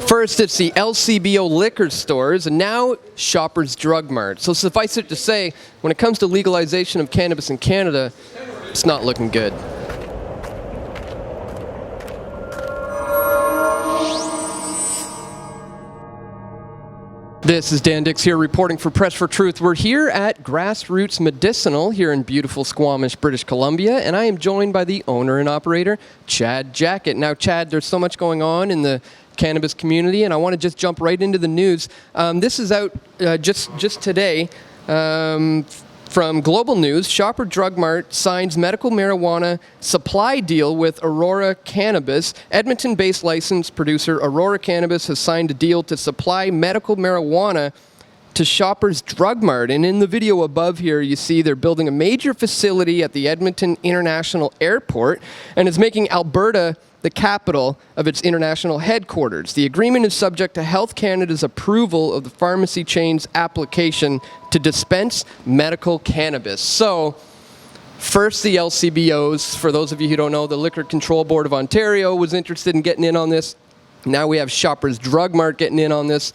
First, it's the LCBO liquor stores, and now Shoppers Drug Mart. So suffice it to say, when it comes to legalization of cannabis in Canada, it's not looking good. This is Dan Dix here reporting for Press for Truth. We're here at Grassroots Medicinal here in beautiful Squamish, British Columbia, and I am joined by the owner and operator, Chad Jackett. Now, Chad, there's so much going on in the cannabis community, and I want to just jump right into the news. This is out just today from Global News. Shopper Drug Mart signs medical marijuana supply deal with Aurora Cannabis. Edmonton-based licensed producer Aurora Cannabis has signed a deal to supply medical marijuana to Shoppers Drug Mart. And in the video above here, you see they're building a major facility at the Edmonton International Airport, and it's making Alberta the capital of its international headquarters. The agreement is subject to Health Canada's approval of the pharmacy chain's application to dispense medical cannabis. So, first the LCBOs. For those of you who don't know, the Liquor Control Board of Ontario was interested in getting in on this. Now we have Shoppers Drug Mart getting in on this.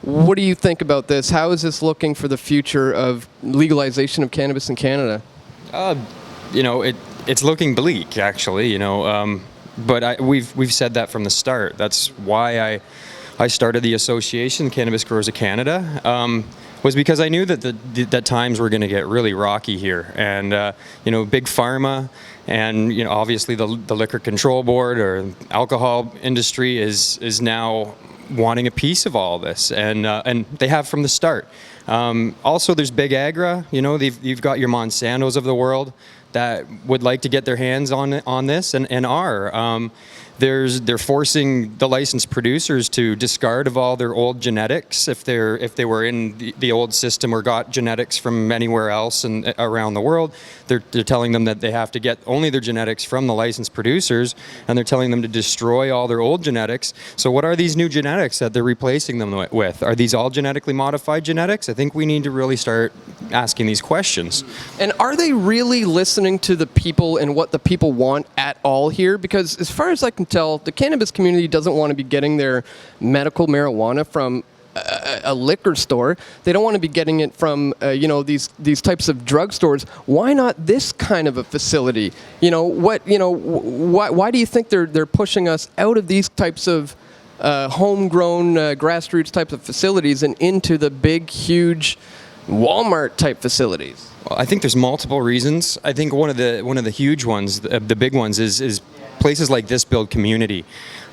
What do you think about this? How is this looking for the future of legalization of cannabis in Canada? It's looking bleak, actually. But we've said that from the start. That's why I started the association, Cannabis Growers of Canada, was because I knew that times were going to get really rocky here. And, big pharma and, obviously the Liquor Control Board or alcohol industry is now wanting a piece of all this. And they have from the start. Also, there's big agra. You've got your Monsantos of the world that would like to get their hands on this and are. They're forcing the licensed producers to discard of all their old genetics if they were in the old system or got genetics from anywhere else and around the world. They're telling them that they have to get only their genetics from the licensed producers, and they're telling them to destroy all their old genetics. So what are these new genetics that they're replacing them with? Are these all genetically modified genetics? I think we need to really start asking these questions. And are they really listening to the people and what the people want at all here? Because as far as I can tell, the cannabis community doesn't want to be getting their medical marijuana from a liquor store. They don't want to be getting it from these types of drugstores. Why not this kind of a facility? Why do you think they're pushing us out of these types of homegrown grassroots types of facilities and into the big, huge Walmart type facilities? Well, I think there's multiple reasons. I think one of the huge ones, the big ones, is places like this build community,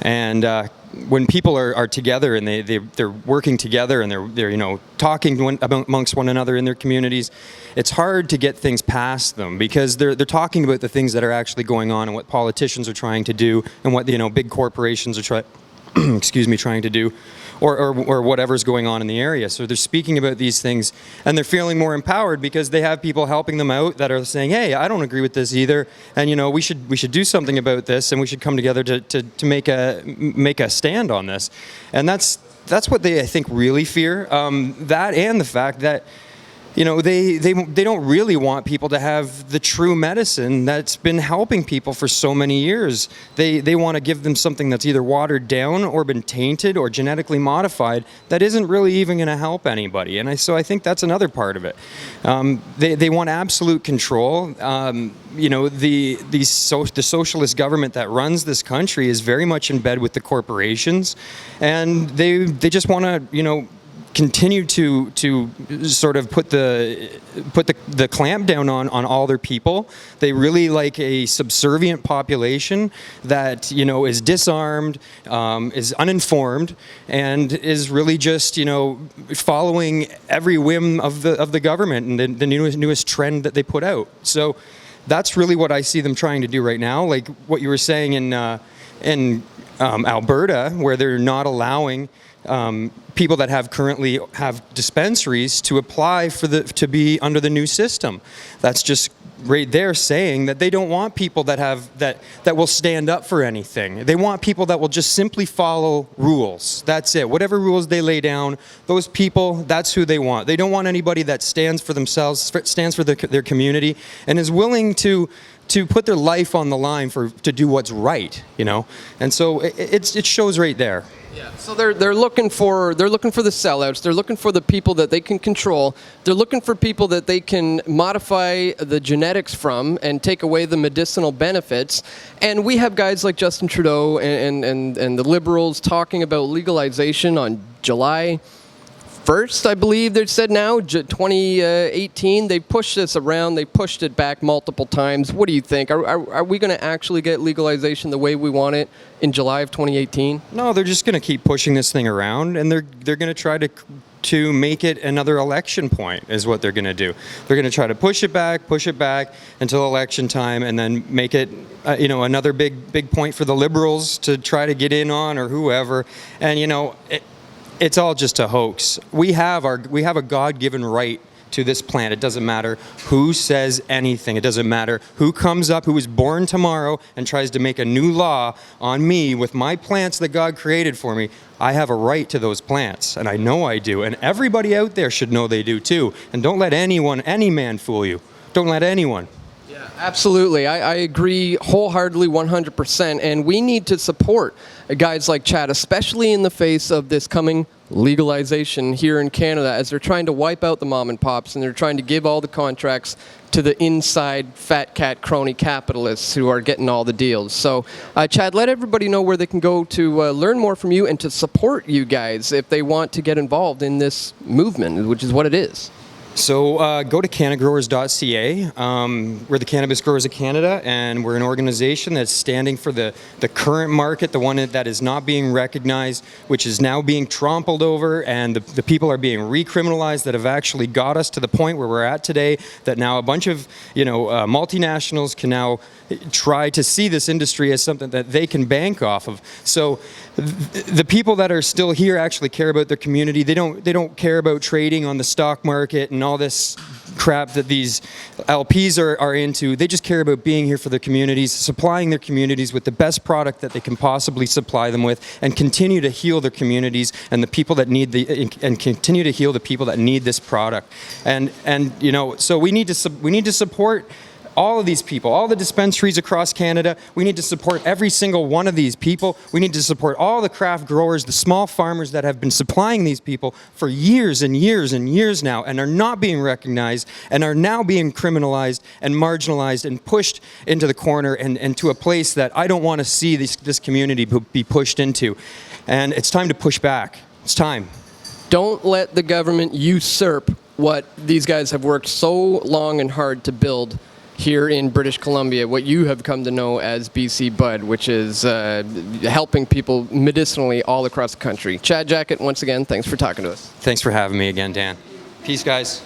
and when people are together and they're working together and they're talking amongst one another in their communities, it's hard to get things past them because they're talking about the things that are actually going on and what politicians are trying to do and what big corporations are trying to do. Or whatever's going on in the area. So they're speaking about these things and they're feeling more empowered because they have people helping them out that are saying, hey, I don't agree with this either. And we should do something about this and we should come together to make a stand on this. And that's what they, I think, really fear. That and the fact that they don't really want people to have the true medicine that's been helping people for so many years. They want to give them something that's either watered down or been tainted or genetically modified that isn't really even going to help anybody. And so I think that's another part of it. They want absolute control. The socialist government that runs this country is very much in bed with the corporations, and they just want to continue to sort of put the clamp down on all their people. They really like a subservient population that is disarmed, is uninformed, and is really just following every whim of the government and the newest trend that they put out. So that's really what I see them trying to do right now. Like what you were saying in Alberta, where they're not allowing people that currently have dispensaries to apply to be under the new system. That's just right there saying that they don't want people that will stand up for anything. They want people that will just simply follow rules. That's it. Whatever rules they lay down, those people, that's who they want. They don't want anybody that stands for themselves, stands for their community, and is willing to to put their life on the line to do what's right, you know. And so it shows right there. Yeah. So they're looking for the sellouts. They're looking for the people that they can control. They're looking for people that they can modify the genetics from and take away the medicinal benefits. And we have guys like Justin Trudeau and the Liberals talking about legalization on July 1st, I believe they said now, 2018. They pushed this around. They pushed it back multiple times. What do you think? Are we going to actually get legalization the way we want it in July of 2018? No, they're just going to keep pushing this thing around, and they're going to try to make it another election point is what they're going to do. They're going to try to push it back until election time, and then make it another big point for the Liberals to try to get in on, or whoever. And it's all just a hoax. We have a God-given right to this plant. It doesn't matter who says anything. It doesn't matter who comes up, who is born tomorrow and tries to make a new law on me with my plants that God created for me. I have a right to those plants, and I know I do. And everybody out there should know they do too. And don't let any man fool you. Don't let anyone. Yeah, absolutely. I agree wholeheartedly, 100%. And we need to support guys like Chad, especially in the face of this coming legalization here in Canada, as they're trying to wipe out the mom and pops, and they're trying to give all the contracts to the inside fat cat crony capitalists who are getting all the deals. So, Chad, let everybody know where they can go to learn more from you and to support you guys if they want to get involved in this movement, which is what it is. So go to cannagrowers.ca. We're the Cannabis Growers of Canada, and we're an organization that's standing for the current market, the one that is not being recognized, which is now being trampled over, and the people are being recriminalized that have actually got us to the point where we're at today, that now a bunch of multinationals can now try to see this industry as something that they can bank off of. So the people that are still here actually care about their community. They don't care about trading on the stock market and all this crap that these LPs are into. They just care about being here for their communities, supplying their communities with the best product that they can possibly supply them with, and continue to heal their communities and the people that need and continue to heal the people that need this product. And so we need to support all of these people, all the dispensaries across Canada. We need to support every single one of these people. We need to support all the craft growers, the small farmers that have been supplying these people for years and years and years now, and are not being recognized, and are now being criminalized and marginalized and pushed into the corner and to a place that I don't want to see this community be pushed into. And it's time to push back. It's time. Don't let the government usurp what these guys have worked so long and hard to build here in British Columbia, what you have come to know as BC Bud, which is helping people medicinally all across the country. Chad Jackett, once again, thanks for talking to us. Thanks for having me again, Dan. Peace, guys.